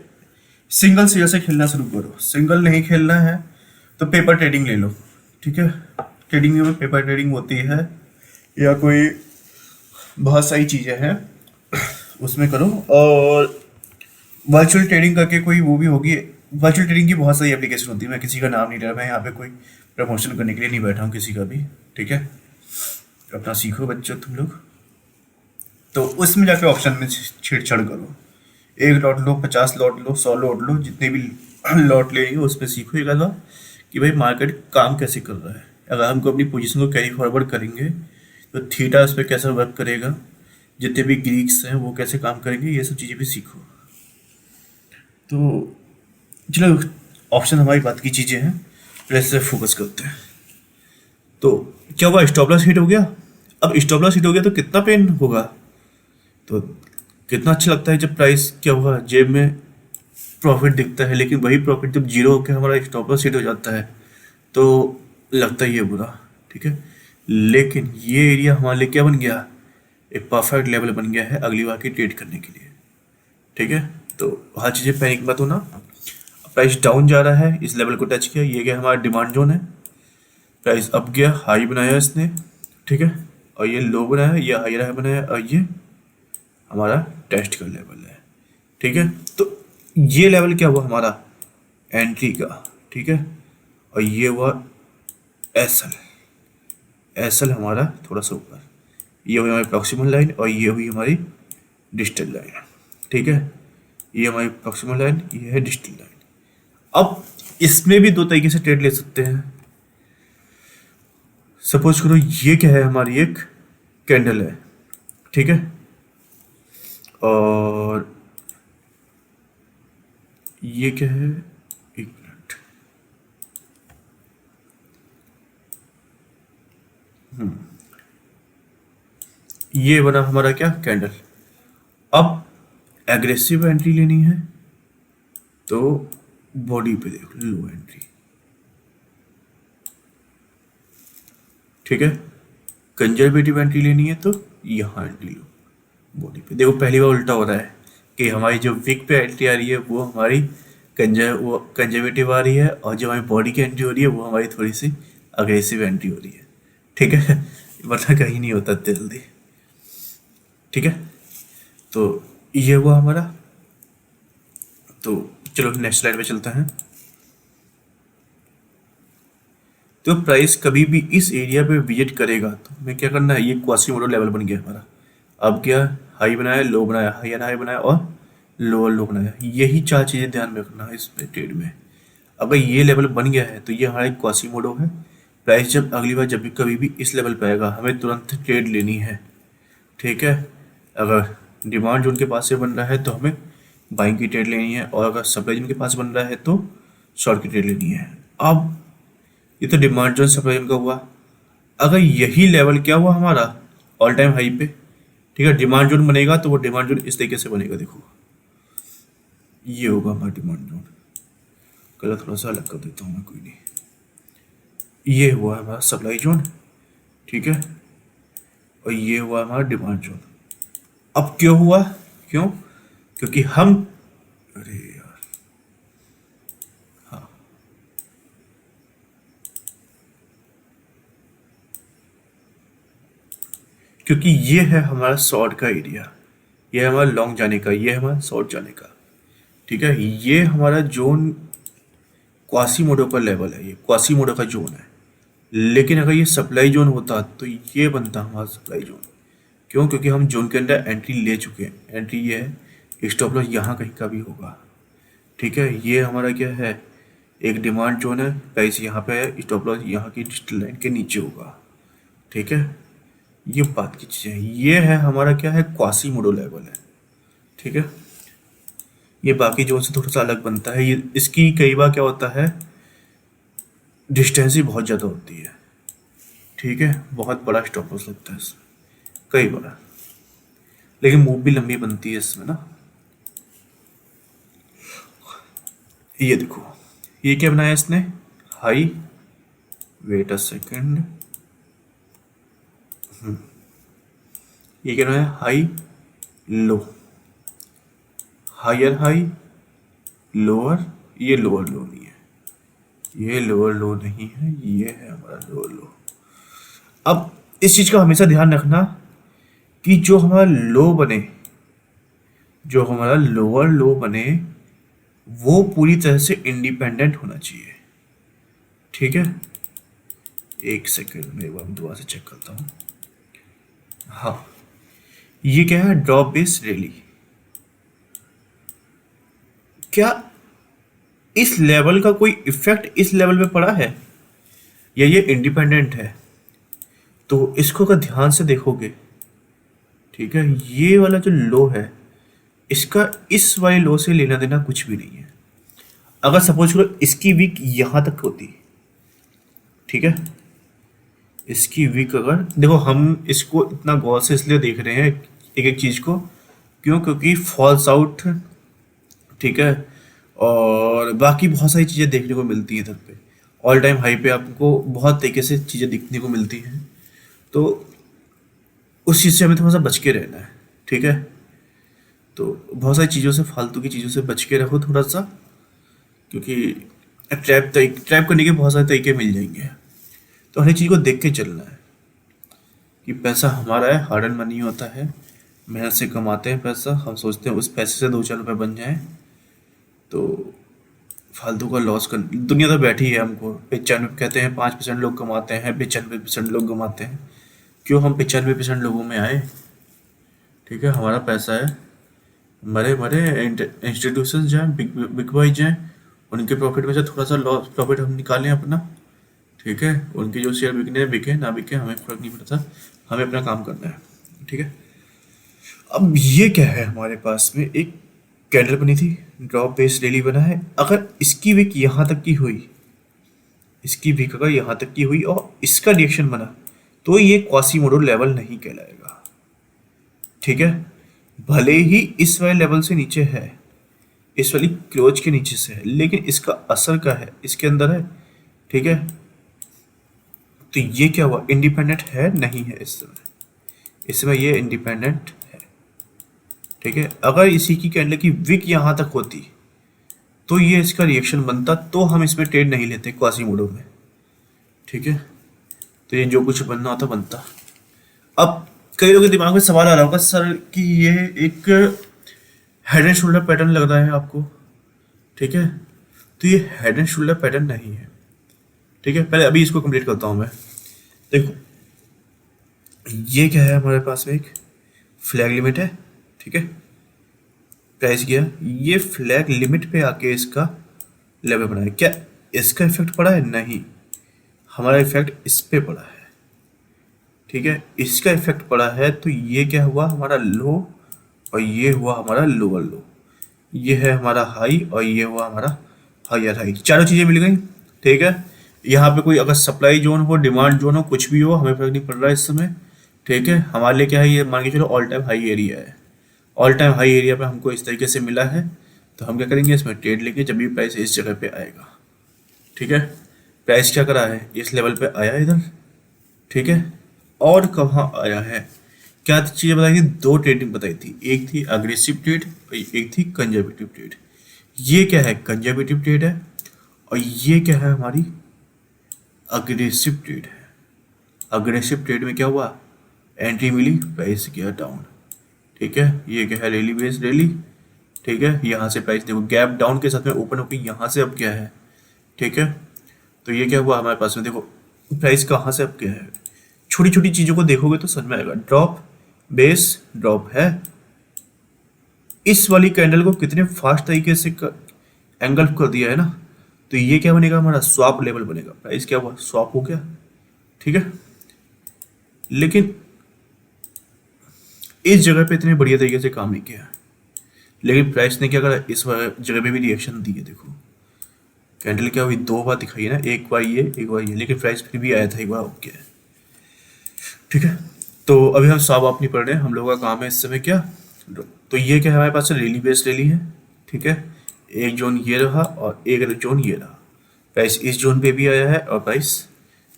Speaker 1: सिंगल शेयर से खेलना शुरू करो। सिंगल नहीं खेलना है तो पेपर ट्रेडिंग ले लो। ठीक है, ट्रेडिंग में पेपर ट्रेडिंग होती है, या कोई बहुत सारी चीज़ें हैं उसमें करो। और वर्चुअल ट्रेडिंग करके कोई वो भी होगी, वर्चुअल ट्रेडिंग की बहुत सारी एप्लीकेशन होती है, मैं किसी का नाम नहीं ले रहा, मैं यहाँ पे कोई प्रमोशन करने के लिए नहीं बैठा हूँ किसी का भी। ठीक है, अपना सीखो बच्चों तुम लोग। तो उसमें जाके ऑप्शन में छेड़छाड़ करो, 1 लॉट लो, 50 लॉट लो, 100 लॉट लो, जितने भी लॉट ले हो उस पर सीखो एक आधा कि भाई मार्केट काम कैसे कर रहा है। अगर हमको अपनी पोजीशन को कैरी फॉरवर्ड करेंगे तो थीटा उस पर कैसे वर्क करेगा, जितने भी ग्रीक्स हैं वो कैसे काम करेंगे, ये सब चीज़ें भी सीखो। तो चलो, ऑप्शन हमारी बात की चीज़ें हैं, फिर से फोकस करते हैं। तो क्या हुआ, स्टॉप लॉस हिट हो गया। अब स्टॉप लॉस हिट हो गया तो कितना पेन होगा, तो कितना अच्छा लगता है जब प्राइस क्या हुआ, जेब में प्रॉफिट दिखता है, लेकिन वही प्रॉफिट जब जीरो होकर हमारा स्टॉप लॉस हिट हो जाता है तो लगता ही है बुरा। ठीक है, लेकिन ये एरिया हमारे लिए क्या बन गया, एक परफेक्ट लेवल बन गया है अगली बार की ट्रेड करने के लिए। ठीक है, तो हर चीज़ें पैनिक मत होना। प्राइस डाउन जा रहा है, इस लेवल को टच किया, ये क्या हमारा डिमांड जोन है। प्राइस अप गया, हाई बनाया इसने, ठीक है, और ये लो बनाया, ये हाई रहा बनाया, और ये हमारा टेस्ट का लेवल है। ठीक है, तो ये लेवल क्या हुआ हमारा, एंट्री का। ठीक है, और ये हुआ एसएल, एसएल हमारा थोड़ा सा ऊपर, ये हुई हमारी प्रॉक्सिमल लाइन, और ये हुई हमारी डिस्टल लाइन। ठीक है, ये हमारी प्रॉक्सिमल लाइन, ये है डिस्टल लाइन। अब इसमें भी दो तरीके से ट्रेड ले सकते हैं। सपोज करो ये क्या है, हमारी एक कैंडल है। ठीक है, और ये क्या है, एक मिनट, ये बना हमारा क्या, कैंडल। अब एग्रेसिव एंट्री लेनी है तो बॉडी पे देख लो एंट्री। ठीक है, कंजर्वेटिव एंट्री लेनी है तो यहाँ एंट्री लो बॉडी पे। देखो पहली बार उल्टा हो रहा है कि हमारी जो विक पे एंट्री आ रही है वो हमारी कंजर्वेटिव आ रही है, और जो हमारी बॉडी की एंट्री हो रही है वो हमारी थोड़ी सी अग्रेसिव एंट्री हो रही है। ठीक है, वरना कहीं नहीं होता जल्दी। ठीक है, तो ये हुआ हमारा। तो चलो नेक्स्ट स्लाइड पे चलते हैं। तो प्राइस कभी भी इस एरिया पे विजिट करेगा तो हमें क्या करना है, ये क्वासीमोडो लेवल बन गया हमारा। अब क्या, हाई बनाया, लो बनाया, हाई एंड हाई बनाया, और लोअर लो बनाया। यही 4 चीज़ें ध्यान में रखना है इस ट्रेड में। अगर ये लेवल बन गया है तो ये हमारा क्वासीमोडो है। प्राइस जब अगली बार जब भी कभी भी इस लेवल पे आएगा हमें तुरंत ट्रेड लेनी है। ठीक है, अगर डिमांड जोन के पास से बन रहा है तो हमें बाइंग की ट्रेड लेनी है, और अगर सप्लाई जोन के पास बन रहा है तो शॉर्ट की ट्रेड लेनी है। अब ये तो डिमांड जोन सप्लाई जोन का हुआ। अगर यही लेवल क्या हुआ हमारा ऑल टाइम हाई पे, ठीक है, डिमांड जोन बनेगा तो वो डिमांड जोन इस तरीके से बनेगा, देखो ये होगा हमारा डिमांड जोन। कलर थोड़ा सा अलग कर देता हूँ मैं, कोई नहीं। ये हुआ हमारा सप्लाई जोन, ठीक है, और ये हुआ हमारा डिमांड जोन। अब क्यों हुआ, क्यों, क्योंकि हम, अरे यार, हाँ, क्योंकि ये है हमारा शॉर्ट का एरिया, ये है हमारा लॉन्ग जाने का, ये है हमारा शॉर्ट जाने का, ठीक है। ये हमारा जोन क्वासीमोडो का लेवल है, ये क्वासीमोडो का जोन है। लेकिन अगर ये सप्लाई जोन होता तो ये बनता हमारा सप्लाई जोन। क्यों, क्योंकि हम जोन के अंदर एंट्री ले चुके हैं। एंट्री ये है, स्टॉप लॉस यहाँ कहीं का भी होगा, ठीक है। ये हमारा क्या है, एक डिमांड जोन है, प्राइस यहाँ पे है, स्टॉप लॉस यहाँ की डिजिटल लाइन के नीचे होगा, ठीक है। ये बात की चीज़ है, ये है हमारा क्या है, क्वासीमोडो लेवल है, ठीक है। ये बाकी जोन से थोड़ा सा अलग बनता है। ये इसकी कई बार क्या होता है, डिस्टेंस ही बहुत ज़्यादा होती है, ठीक है, बहुत बड़ा स्टॉप लॉस लगता है इसमें कई बार, लेकिन मूव भी लंबी बनती है इसमें ना। ये देखो, ये क्या बनाया इसने, हाई, वेट अ सेकेंड, ये क्या बनाया, high low, higher high, lower, ये लोअर लो नहीं है, ये लोअर लो नहीं है, ये है हमारा लोअर लो। अब इस चीज का हमेशा ध्यान रखना कि जो हमारा लो बने, जो हमारा लोअर लो बने, वो पूरी तरह से इंडिपेंडेंट होना चाहिए, ठीक है। एक सेकेंड में एक बार दोबारा से चेक करता हूँ। हाँ, ये क्या है, ड्रॉप बेस रैली। क्या इस लेवल का कोई इफेक्ट इस लेवल पे पड़ा है, या ये इंडिपेंडेंट है? तो इसको अगर ध्यान से देखोगे, ठीक है, ये वाला जो लो है, इसका इस वाले लो से लेना देना कुछ भी नहीं है। अगर सपोज करो इसकी वीक यहां तक होती, ठीक है, इसकी वीक अगर देखो, हम इसको इतना गौर से इसलिए देख रहे हैं एक एक चीज को, क्यों, क्योंकि फॉल्स आउट, ठीक है, और बाकी बहुत सारी चीजें देखने को मिलती हैं इधर पे। ऑल टाइम हाई पे आपको बहुत तरीके से चीजें दिखने को मिलती हैं, तो उस चीज से हमें थोड़ा सा बच के रहना है, ठीक है। तो बहुत सारी चीज़ों से, फालतू की चीज़ों से बच के रखो थोड़ा सा, क्योंकि ट्रैप करने के बहुत सारे तरीके मिल जाएंगे। तो हर एक चीज़ को देख के चलना है कि पैसा हमारा है, हार्ड एंड मनी होता है, मेहनत से कमाते हैं पैसा, हम सोचते हैं उस पैसे से 2-4 रुपये बन जाएं, तो फालतू का लॉस कर, दुनिया तो बैठी है हमको 95 कहते हैं, 5% लोग कमाते हैं, 95% लोग कमाते हैं। क्यों हम 95% लोगों में आए, ठीक है, हमारा पैसा है, मरे मरे इंस्टीट्यूशन जाएं, बिग बॉय जाएं, उनके प्रॉफिट में से थोड़ा सा लॉस प्रॉफिट हम निकालें अपना, ठीक है। उनके जो शेयर बिकने बिके ना बिके हमें फर्क नहीं पड़ता, हमें अपना काम करना है, ठीक है। अब ये क्या है, हमारे पास में एक कैंडल बनी थी, ड्रॉप बेस्ड रैली बना है। अगर इसकी वीक यहाँ तक की हुई, इसकी वीक अगर यहाँ तक की हुई और इसका रिएक्शन बना, तो ये क्वासीमोडो लेवल नहीं कहलाएगा, ठीक है। भले ही इस वाले लेवल से नीचे है, इस वाली क्लोज के नीचे से है, लेकिन इसका असर क्या है, इसके अंदर है, ठीक है। तो ये क्या हुआ, इंडिपेंडेंट है नहीं है इस समय ये इंडिपेंडेंट है, ठीक है। अगर इसी की कैंडल की विक यहां तक होती तो ये इसका रिएक्शन बनता, तो हम इसमें ट्रेड नहीं लेते क्वासीमोडो में, ठीक है। तो ये जो कुछ बनना होता बनता। अब कई लोगों के दिमाग में सवाल आ रहा होगा, सर कि ये एक हेड एंड शोल्डर पैटर्न लग रहा है आपको, ठीक है। तो ये हेड एंड शोल्डर पैटर्न नहीं है, ठीक है। पहले अभी इसको कंप्लीट करता हूं मैं। देखो, ये क्या है, हमारे पास में एक फ्लैग लिमिट है, ठीक है, प्राइस किया, ये फ्लैग लिमिट पे आके इसका लेवल बना है। क्या इसका इफेक्ट पड़ा है? नहीं, हमारा इफेक्ट इस पे पड़ा है, ठीक है, इसका इफेक्ट पड़ा है। तो ये क्या हुआ, हमारा लो, और ये हुआ हमारा लोअर लो। ये है हमारा हाई और ये हुआ हमारा हायर हाई, चारों चीजें मिल गई। ठीक है, यहाँ पे कोई अगर सप्लाई जोन हो, डिमांड जोन हो, कुछ भी हो, हमें फर्क नहीं पड़ रहा है इस समय। ठीक है, हमारे लिए क्या है, ये मान के चलो ऑल टाइम हाई एरिया है। ऑल टाइम हाई एरिया पे हमको इस तरीके से मिला है, तो हम क्या करेंगे, इसमें ट्रेड लेंगे जब भी प्राइस इस जगह पे आएगा। ठीक है, प्राइस क्या करा है, इस लेवल पे आया इधर। ठीक है, और कहाँ आया है, क्या चीज़ें बताई थी, दो ट्रेडिंग बताई थी, एक थी अग्रेसिव ट्रेड और एक थी कंजर्वेटिव ट्रेड। ये क्या है, कंजर्वेटिव ट्रेड है, और ये क्या है, हमारी अग्रेसिव ट्रेड है। अग्रेसिव ट्रेड में क्या हुआ, एंट्री मिली, प्राइस गया डाउन। ठीक है, ये क्या है, रैली बेस्ड रैली। ठीक है, यहाँ से प्राइस देखो गैप डाउन के साथ में ओपन होकर यहाँ से अब क्या है। ठीक है, तो ये क्या हुआ हमारे पास में, देखो प्राइस कहाँ से अब क्या है, छोटी छोटी चीजों को देखोगे तो समझ में आएगा। ड्रॉप, बेस, ड्रॉप है। इस वाली कैंडल को कितने फास्ट तरीके से एंगल्फ कर दिया है ना, तो ये क्या बनेगा, हमारा स्वैप लेवल बनेगा। प्राइस क्या हुआ, स्वैप हो गया। ठीक है, लेकिन इस जगह पे इतने बढ़िया तरीके से काम नहीं किया, लेकिन प्राइस ने क्या करा, इस जगह पे भी रिएक्शन दी है। देखो कैंडल क्या हुई, दो बार दिखाई है ना, एक बार ये एक बार ये, लेकिन प्राइस फिर भी आया था एक बार ओके। ठीक है, तो अभी हम साब आप नहीं पढ़ रहे हैं, हम लोगों का काम है इस समय क्या, तो ये क्या है हमारे पास रैली बेस्ड रैली है। ठीक है, एक जोन ये रहा और एक जोन ये रहा, प्राइस इस जोन पे भी आया है और प्राइस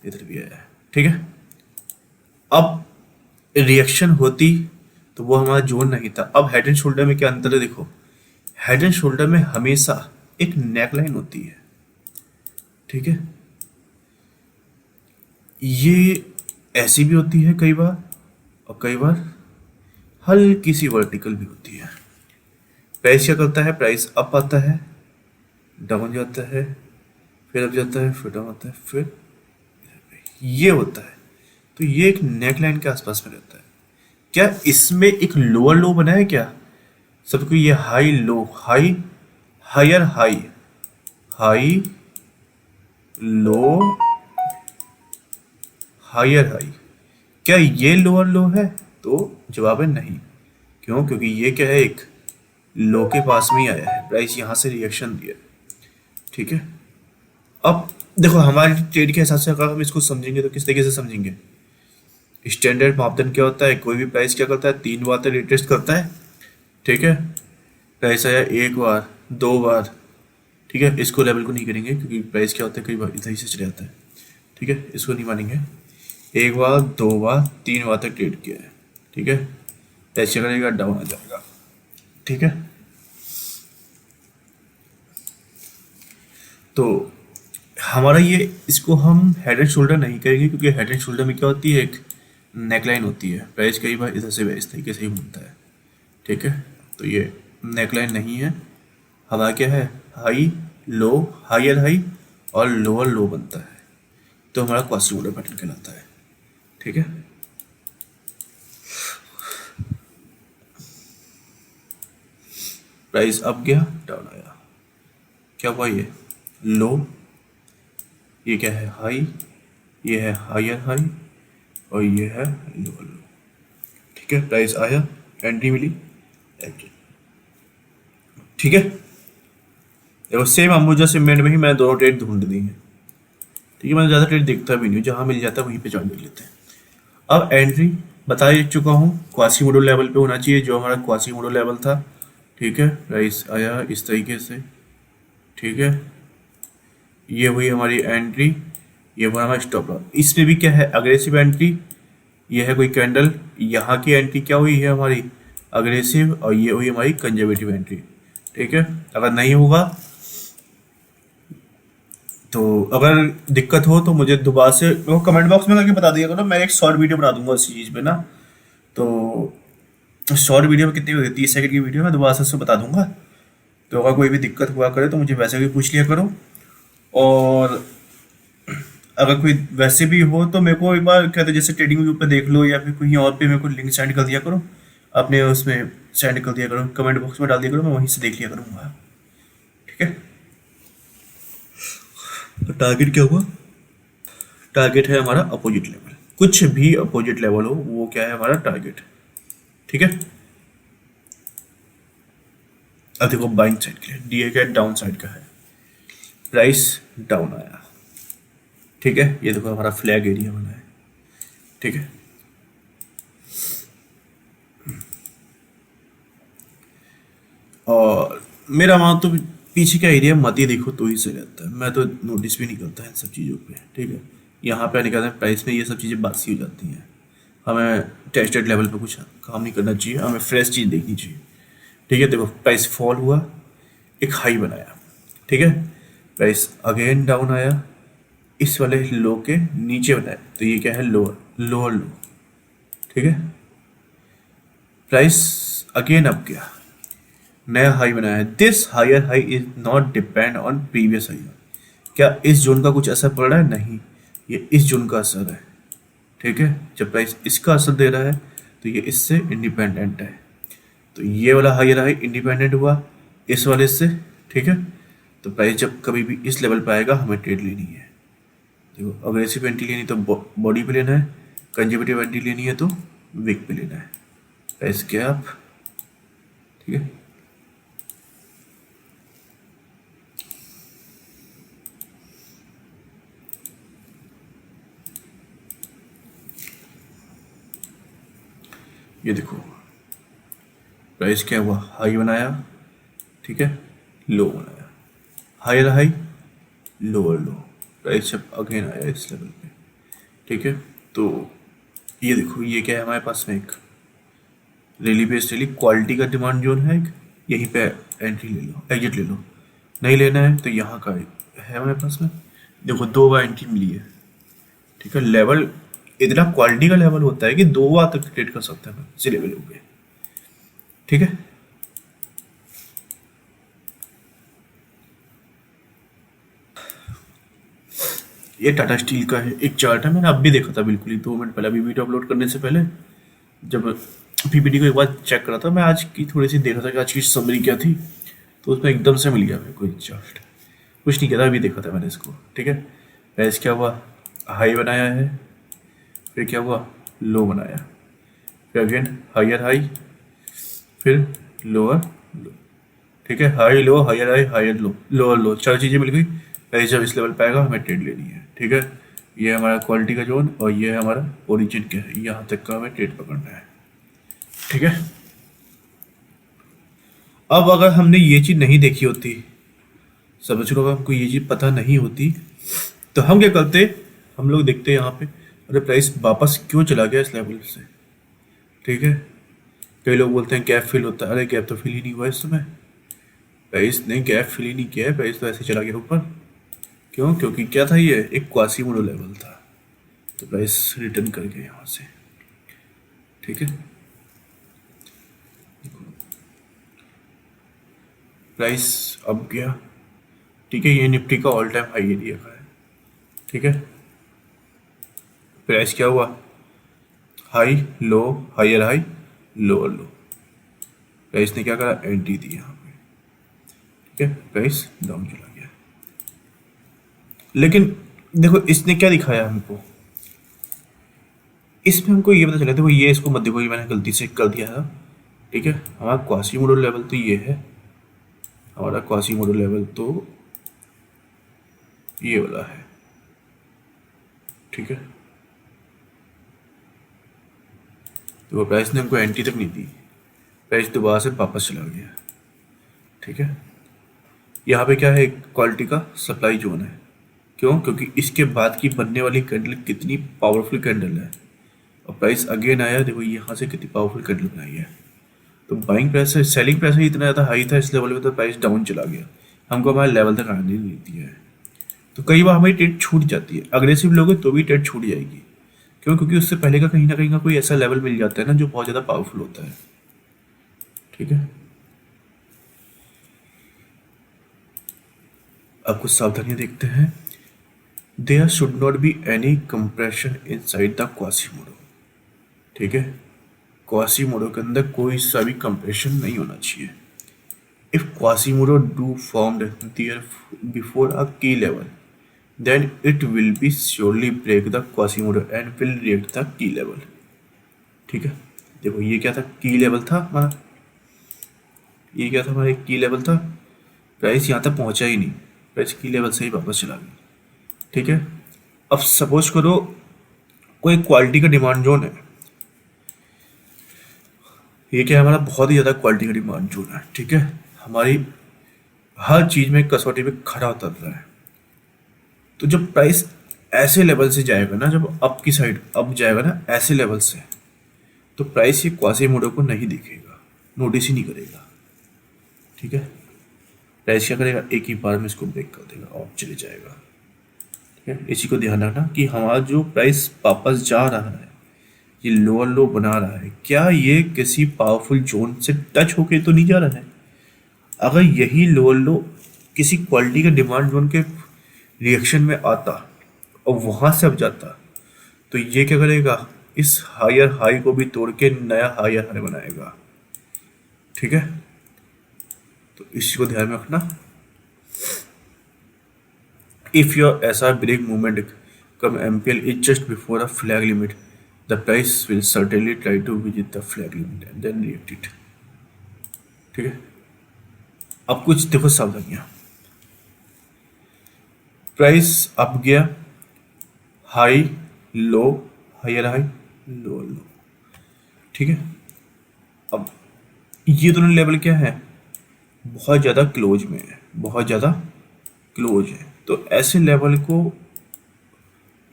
Speaker 1: इधर भी आया है। ठीक है, अब रिएक्शन होती तो वो हमारा जोन नहीं था। अब हेड एंड शोल्डर में क्या अंतर है, देखो हेड एंड शोल्डर में हमेशा एक नेकलाइन होती है। ठीक है, ये ऐसी भी होती है कई बार, और कई बार हल्की सी वर्टिकल भी होती है। प्राइस क्या करता है, प्राइस अप आता है, डाउन जाता है, फिर अप जाता है, फिर डाउन आता है, फिर ये होता है। तो ये एक नेकलाइन के आसपास में रहता है। क्या इसमें एक लोअर लो बना है क्या, सबको ये high low, high higher high, high low higher high, क्या ये लोअर लो है, तो जवाब है नहीं। क्यों, क्योंकि ये क्या है, एक लो के पास में ही आया है, प्राइस यहां से रिएक्शन दिया। ठीक है, अब देखो हमारे ट्रेड के हिसाब से अगर हम इसको समझेंगे तो किस तरीके से समझेंगे, स्टैंडर्ड मापदंड क्या होता है, कोई भी प्राइस क्या करता है, तीन बार तक रिटेस्ट करता है। ठीक है, प्राइस आया एक बार, दो बार। ठीक है, इसको लेवल को नहीं करेंगे क्योंकि प्राइस क्या होता है, कई बार इधर ही से चले जाता है। ठीक है, इसको नहीं मानेंगे, एक बार, दो बार, तीन बार तक ट्रेड किया है। ठीक है, प्राइस क्या करेगा, डाउन आ जाएगा। ठीक है, तो हमारा ये, इसको हम हेड एंड शोल्डर नहीं करेंगे क्योंकि हेड एंड शोल्डर में क्या होती है, एक नेकलाइन होती है, प्राइस कई बार इधर से इस तरीके से ही बनता है। ठीक है, तो ये नेकलाइन नहीं है, हमारा क्या है, हाई लो हायर हाई और लोअर लो बनता है, तो हमारा क्वासी ऑर्डर पैटर्न कहलाता है। ठीक है, प्राइस अप गया, डाउन आया, क्या हुआ, ये लो, ये क्या है, हाई, ये है हायर हाई और ये है लोअर लो। ठीक है, प्राइस आया, एंट्री मिली, एग्जिट। ठीक है, देखो सेम अंबुजा सीमेंट में ही मैंने दोनों ट्रेड ढूंढ दी हैं। ठीक है, मैं ज़्यादा ट्रेड देखता भी नहीं, जहाँ मिल जाता है वहीं पे ज्वाइन कर लेते हैं। अब एंट्री बता ही चुका हूँ, क्वासी मोडो लेवल पे होना चाहिए, जो हमारा क्वासी मोडो लेवल था। ठीक है, प्राइस आया इस तरीके से। ठीक है, ये हुई हमारी एंट्री, ये हुआ हमारा स्टॉप लॉस। इसमें भी क्या है, अग्रेसिव एंट्री, ये है कोई कैंडल, यहाँ की एंट्री क्या हुई है हमारी अग्रेसिव, और ये हुई हमारी कंजर्वेटिव एंट्री। ठीक है, अगर नहीं होगा तो, अगर दिक्कत हो तो मुझे दोबारा से वो कमेंट बॉक्स में करके बता दिया करो, मैं एक शॉर्ट वीडियो बना दूंगा इस चीज़ पे ना। तो शॉर्ट वीडियो में कितनी होती है, 30 सेकंड की वीडियो में दोबारा से उसको बता दूंगा। तो अगर कोई भी दिक्कत हुआ करे तो मुझे वैसे भी पूछ लिया करो, और अगर कोई वैसे भी हो तो मेरे को एक बार कहते जैसे ट्रेडिंग व्यू पे देख लो या फिर कहीं और पे मेरे को लिंक सेंड कर दिया करो, अपने उसमें सेंड कर दिया करो, कमेंट बॉक्स में डाल दिया करो, मैं वहीं से देख लिया करूँगा। ठीक है, तो टारगेट क्या हुआ, टारगेट है हमारा अपोजिट लेवल, कुछ भी अपोजिट लेवल हो वो क्या है हमारा टारगेट। ठीक है, अब देखो बाइंग साइड के लिए डी क्या डाउन साइड का है, प्राइस डाउन आया, ठीक है। ये देखो हमारा फ्लैग एरिया बना है, ठीक है। और मेरा मानो तो पीछे का एरिया मत ही देखो तो ही सही रहता है, मैं तो नोटिस भी नहीं करता है इन सब चीज़ों पे, ठीक है। यहाँ पे आने के बाद प्राइस में ये सब चीज़ें बासी हो जाती हैं, हमें टेस्टेड लेवल पे कुछ काम नहीं करना चाहिए, हमें फ्रेश चीज़ देखनी चाहिए, ठीक है। देखो प्राइस फॉल हुआ, एक हाई बनाया, ठीक है। प्राइस अगेन डाउन आया, इस वाले लो के नीचे बनाया, तो ये क्या है, लोअर लोअर लो, ठीक है। प्राइस अगेन अप गया, नया हाई बनाया है। This higher high is not depend on previous high. क्या इस जोन का कुछ असर पड़ रहा है? नहीं, ये इस जोन का असर है, ठीक है। जब प्राइस इसका असर दे रहा है तो ये इससे इंडिपेंडेंट है, तो ये वाला हायर हाई इंडिपेंडेंट हुआ इस वाले से, ठीक है। तो प्राइस जब कभी भी इस लेवल पे आएगा हमें ट्रेड लेनी है। देखो अग्रेसिव एंट्री लेनी तो बॉडी पे लेना है, कंजर्वेटिव एंट्री लेनी है तो विक पे लेना है। प्राइस गैप, ठीक है। ये देखो प्राइस क्या हुआ, हाई बनाया, ठीक है, लो बनाया, higher high lower low, price जब अगेन आया इस लेवल पे, ठीक है। तो ये देखो ये क्या है हमारे पास में, एक रेली बेस्ड रेली क्वालिटी का डिमांड जोन है एक, यहीं पे एंट्री ले लो, एग्जिट ले लो, नहीं लेना है तो यहाँ का है हमारे पास में। देखो 2 बार एंट्री मिली है, ठीक है। लेवल इतना क्वालिटी का लेवल होता है कि 2 बार तक ट्रेड कर सकते हैं इसी लेवल पे, ठीक है। ये टाटा स्टील का है, एक चार्ट है, मैंने अब भी देखा था बिल्कुल ही 2 मिनट पहले, अभी वीडियो अपलोड करने से पहले जब पीपीटी को एक बार चेक करा था मैं, आज की थोड़ी सी देखा था कि आज की समरी क्या थी, तो उसमें एकदम से मिल गया मेरे को चार्ट, कुछ नहीं किया था, अभी देखा था मैंने इसको, ठीक है। प्राइस क्या हुआ, हाई बनाया है, फिर क्या हुआ, लो बनाया, फिर अगेन हायर हाई, फिर लोअर लो, ठीक है। High low higher high higher low lower low, 4 चीज़ें मिल गई। प्राइस जब इस लेवल पे आएगा हमें ट्रेड लेनी है, ठीक है। ये हमारा क्वालिटी का जोन और ये है हमारा ओरिजिन क्या है, यहाँ तक का हमें ट्रेड पकड़ना है, ठीक है। अब अगर हमने ये चीज़ नहीं देखी होती, समझ लो अगर हमको ये चीज़ पता नहीं होती तो हम क्या करते, हम लोग देखते यहाँ पे अरे प्राइस वापस क्यों चला गया इस लेवल से, ठीक है। कई लोग बोलते हैं गैप फिल होता है, अरे गैप तो फिल ही नहीं हुआ इस समय, प्राइस ने गैप फिल ही नहीं किया है, प्राइस तो ऐसे चला गया ऊपर, क्यों, क्योंकि क्या था, ये एक क्वासीमोडो लेवल था, तो प्राइस रिटर्न कर गया यहाँ से, ठीक है। प्राइस अब गया, ठीक है, ये निफ्टी का ऑल टाइम हाई एरिया का है, ठीक है। प्राइस क्या हुआ, high low higher high lower low, price ने क्या करा, एंट्री दी यहाँ पे, ठीक है। प्राइस डाउन चला गया, लेकिन देखो इसने क्या दिखाया हमको, इसमें हमको ये पता चला, देखो ये इसको मत देखो, ये मैंने गलती से कर दिया था, ठीक है। हमारा क्वासीमोडो लेवल तो ये है, हमारा क्वासीमोडो लेवल तो ये वाला है, ठीक है। तो प्राइस ने हमको एंट्री तक नहीं दी, प्राइस दोबारा से वापस चला गया, ठीक है। यहाँ पे क्या है, क्वालिटी का सप्लाई जोन है, क्यों, क्योंकि इसके बाद की बनने वाली कैंडल कितनी पावरफुल कैंडल है, और प्राइस अगेन आया, देखो यहाँ से कितनी पावरफुल कैंडल बनाई है, तो बाइंग प्रेशर सेलिंग प्रेशर इतना ज़्यादा हाई था इस लेवल पे, तो प्राइस डाउन चला गया, हमको हमारे लेवल तक आने नहीं देती है, तो कई बार हमारी ट्रेड छूट जाती है, अग्रेसिव लोगे तो भी ट्रेड छूट जाएगी, क्यों, क्योंकि उससे पहले का कहीं ना कहीं का कोई ऐसा लेवल मिल जाता है ना जो बहुत ज़्यादा पावरफुल होता है, ठीक है। अब कुछ सावधानियां देखते हैं। There should not be any compression inside the Quasimodo, ठीक है। क्वासीमोडो के अंदर कोई सा भी कंप्रेशन नहीं होना चाहिए। If Quasimodo do formed there before a key level then it will be surely break the Quasimodo and will react the key level, ठीक है। देखो ये क्या था, की लेवल था हमारा, ये क्या था, हमारा एक की लेवल था, प्राइस यहाँ तक पहुँचा ही नहीं, प्राइस की लेवल से ही वापस चला गया। ठीक है, अब सपोज करो कोई क्वालिटी का डिमांड जोन है, ये क्या है, हमारा बहुत ही ज़्यादा क्वालिटी का डिमांड जोन है। ठीक है, हमारी हर चीज़ में कसौटी पे खरा उतर रहा है। तो जब प्राइस ऐसे लेवल से जाएगा ना, जब अप की साइड अप जाएगा ना ऐसे लेवल से, तो प्राइस ये क्वासीमोडो को नहीं दिखेगा, नोटिस ही नहीं करेगा। ठीक है, प्राइस क्या करेगा, एक ही बार में इसको ब्रेक कर देगा और चले जाएगा। ठीक है, इसी को ध्यान रखना कि हमारा जो प्राइस वापस जा रहा है, ये लोअर लो बना रहा है, क्या ये किसी पावरफुल जोन से टच होके तो नहीं जा रहा है। अगर यही लोअर लो किसी क्वालिटी के डिमांड जोन के रिएक्शन में आता और वहां से अब जाता, तो ये क्या करेगा, इस हायर हाई को भी तोड़ के नया हायर हाई बनाएगा। ठीक है, तो इसी को ध्यान में रखना। इफ योर ऐसा break movement come MPL is just before a flag limit, the price will certainly try to visit the flag limit and then react it. ठीक है, अब कुछ देखो सावधानियां। प्राइस अप गया, high low, higher high, low low. ठीक है, अब ये दोनों लेवल क्या है, बहुत ज़्यादा क्लोज में है, बहुत ज़्यादा क्लोज है, तो ऐसे लेवल को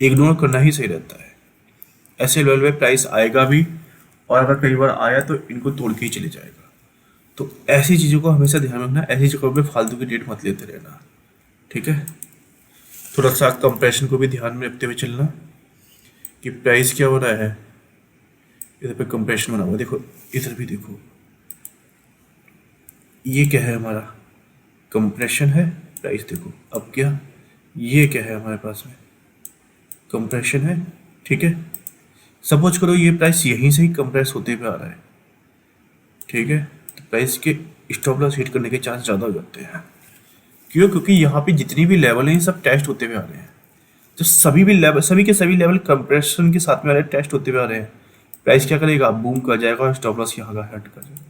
Speaker 1: इग्नोर करना ही सही रहता है। ऐसे लेवल पे प्राइस आएगा भी, और अगर कई बार आया तो इनको तोड़ के ही चले जाएगा। तो ऐसी चीज़ों को हमेशा ध्यान रखना, ऐसी जगहों पे फालतू की ट्रेड मत लेते रहना। ठीक है, थोड़ा सा कंप्रेशन को भी ध्यान में रखते हुए चलना कि प्राइस क्या हो रहा है। इधर पे कंप्रेशन बना हुआ, देखो इधर भी देखो, ये क्या है, हमारा कंप्रेशन है, प्राइस देखो अब क्या, ये क्या है हमारे पास में, कंप्रेशन है। ठीक है, सपोज करो ये प्राइस यहीं से ही कंप्रेस होते हुए आ रहा है। ठीक है, तो प्राइस के स्टॉप लॉस हिट करने के चांस ज़्यादा हो जाते हैं। क्यों, क्योंकि यहाँ पे जितनी भी लेवल हैं सब टेस्ट होते हुए आ रहे हैं, तो सभी के सभी लेवल कंप्रेशन के साथ में आ रहे हैं, टेस्ट होते हुए आ रहे हैं। प्राइस क्या करेगा, बूम कर जाएगा और स्टॉप लॉस यहाँ का हट कर जाएगा।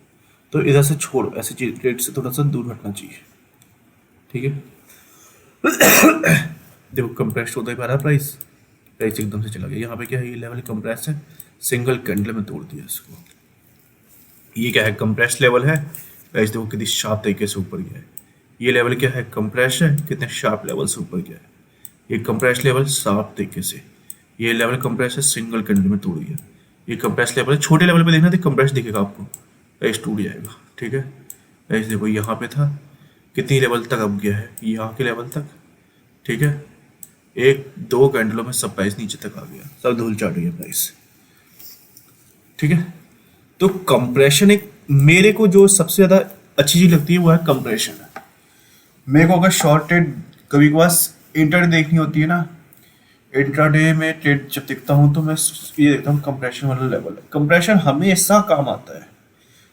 Speaker 1: तो इधर से छोड़ो, ऐसे रेट से थोड़ा सा दूर हटना चाहिए। ठीक है, देखो कंप्रेस होता ही आ रहा है, प्राइस प्राइस एकदम से चला गया। यहाँ पे क्या है, ये लेवल कंप्रेस है, सिंगल कैंडल में तोड़ दिया इसको। ये क्या है, कंप्रेस लेवल है, प्राइस देखो कितनी शार्प तरीके से ऊपर गया है। ये लेवल क्या है, कंप्रेस है, कितने शार्प लेवल से ऊपर गया है। ये कंप्रेस लेवल शार्प तरीके से, ये लेवल कंप्रेस है, सिंगल कैंडल में तोड़ गया। ये कंप्रेस लेवल है, छोटे लेवल पे देखना तो कंप्रेस दिखेगा आपको, प्राइस टूट जाएगा। ठीक है, प्राइस देखो यहाँ पे था, कितनी लेवल तक अब गया है, यहाँ के लेवल तक। ठीक है, एक दो कैंडलों में सब प्राइस नीचे तक आ गया, सब धूल चाट गया प्राइस। ठीक है, तो कंप्रेशन एक मेरे को जो सबसे ज़्यादा अच्छी चीज़ लगती है वो है कंप्रेशन। मेरे को अगर शॉर्ट ट्रेड कभी कभार इंटरडे देखनी होती है ना, इंट्राडे में ट्रेड जब देखता हूँ तो मैं ये देखता हूँ कंप्रेशन वाला लेवल। कंप्रेशन हमेशा काम आता है,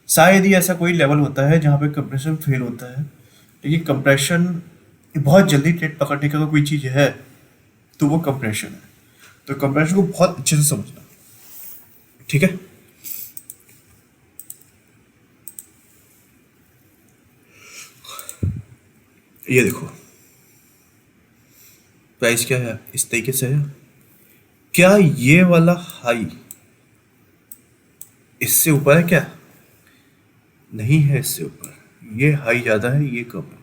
Speaker 1: शायद ही ऐसा कोई लेवल होता है जहाँ पे कंप्रेशन फेल होता है, लेकिन कंप्रेशन बहुत जल्दी ट्रेड पकड़ने का कोई चीज़ है तो वो कंप्रेशन है। तो कंप्रेशन को बहुत अच्छे से समझना। ठीक है, ये देखो प्राइस क्या है, इस तरीके से है। क्या ये वाला हाई इससे ऊपर है क्या, नहीं है इससे ऊपर, ये हाई ज़्यादा है, ये कम है।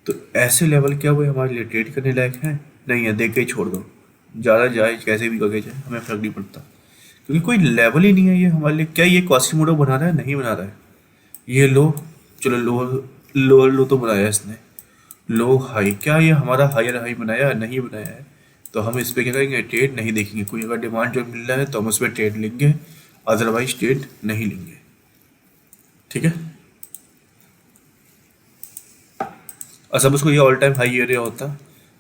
Speaker 1: तो ऐसे लेवल क्या हुए हमारे लिए ट्रेड करने लायक है, नहीं है, देख के ही छोड़ दो, ज़्यादा जाए कैसे भी करके जाए, हमें फर्क नहीं पड़ता, क्योंकि कोई लेवल ही नहीं है ये हमारे लिए। क्या ये क्वासीमोडो बना रहा है, नहीं बना रहा है। ये लो, चलो लोअर लो तो बनाया इसने, लो हाई, क्या ये हमारा हायर हाई बनाया, नहीं बनाया है। तो हम इस पर क्या करेंगे, ट्रेड नहीं देखेंगे। कोई अगर डिमांड जो मिल रहा है तो हम उस पर ट्रेड लेंगे, अदरवाइज ट्रेड नहीं लेंगे। ठीक है, और सब उसको ये ऑल टाइम हाई एरिया होता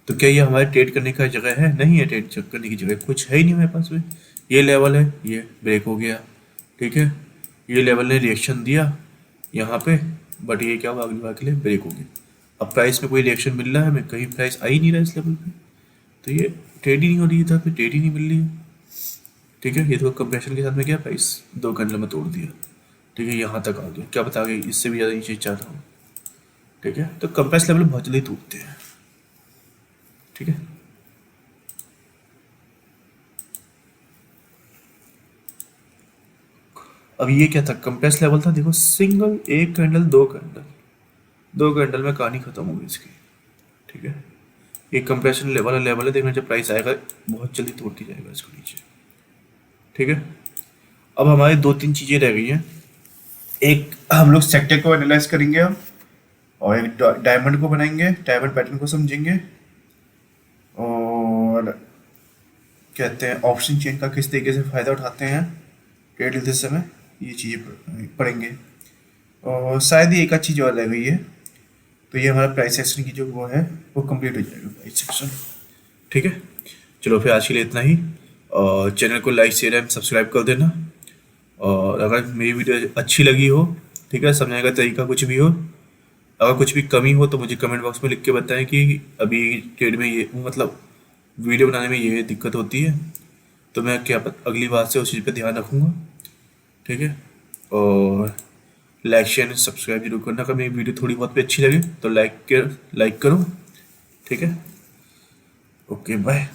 Speaker 1: तो क्या ये हमारे ट्रेड करने का जगह है, नहीं है, ट्रेड करने की जगह कुछ है ही नहीं हमारे पास में। ये लेवल है, ये ब्रेक हो गया। ठीक है, ये लेवल ने रिएक्शन दिया यहाँ पे, बट ये क्या हुआ, अगली बार के लिए ब्रेक हो गया। अब प्राइस में कोई रिएक्शन मिल रहा है हमें, कहीं प्राइस आ ही नहीं रहा है इस लेवल पे, तो ये ट्रेड ही नहीं हो रही था, फिर ट्रेड ही नहीं मिल रही है। ठीक है, ये तो कंप्रेशन के साथ में क्या प्राइस दो कैंडल में तोड़ दिया, ठीक है, यहाँ तक आ गया, क्या बता गई, इससे भी ज़्यादा नीचे चाहता हूँ। ठीक है, तो कंप्रेस लेवल बहुत जल्दी टूटते हैं। ठीक है, अब ये क्या था, कंप्रेस लेवल था, देखो सिंगल, एक कैंडल, दो कैंडल, दो कैंडल में कहानी खत्म हो गई इसकी। ठीक है, ये कंप्रेशन लेवल है, देखना जब प्राइस आएगा बहुत जल्दी तोड़ती जाएगा इसको नीचे। ठीक है, अब हमारी दो तीन चीज़ें रह गई हैं। एक, हम लोग सेक्टर को एनालाइज करेंगे अब, और एक डायमंड को बनाएंगे, डायमंड पैटर्न को समझेंगे, और कहते हैं ऑप्शन चेन का किस तरीके से फ़ायदा उठाते हैं ट्रेड लेते समय, ये चीज़ें पढ़ेंगे। और शायद ही एक आध चीज़ और रह गई है, तो ये हमारा प्राइस सेक्शन की जो वो है वो कंप्लीट हो जाएगा, प्राइस सेक्शन। ठीक है, चलो फिर आज के लिए इतना ही, और चैनल को लाइक शेयर एंड सब्सक्राइब कर देना। और अगर मेरी वीडियो अच्छी लगी हो, ठीक है, समझने का तरीका कुछ भी हो, अगर कुछ भी कमी हो तो मुझे कमेंट बॉक्स में लिख के बताएं कि अभी ट्रेड में ये, मतलब वीडियो बनाने में ये दिक्कत होती है, तो मैं अगली बार से उस चीज़ पे ध्यान रखूँगा। ठीक है, और लाइक शेयर एंड सब्सक्राइब जरूर करना। अगर मेरी वीडियो थोड़ी बहुत भी अच्छी लगे तो लाइक करो। ठीक है, ओके बाय।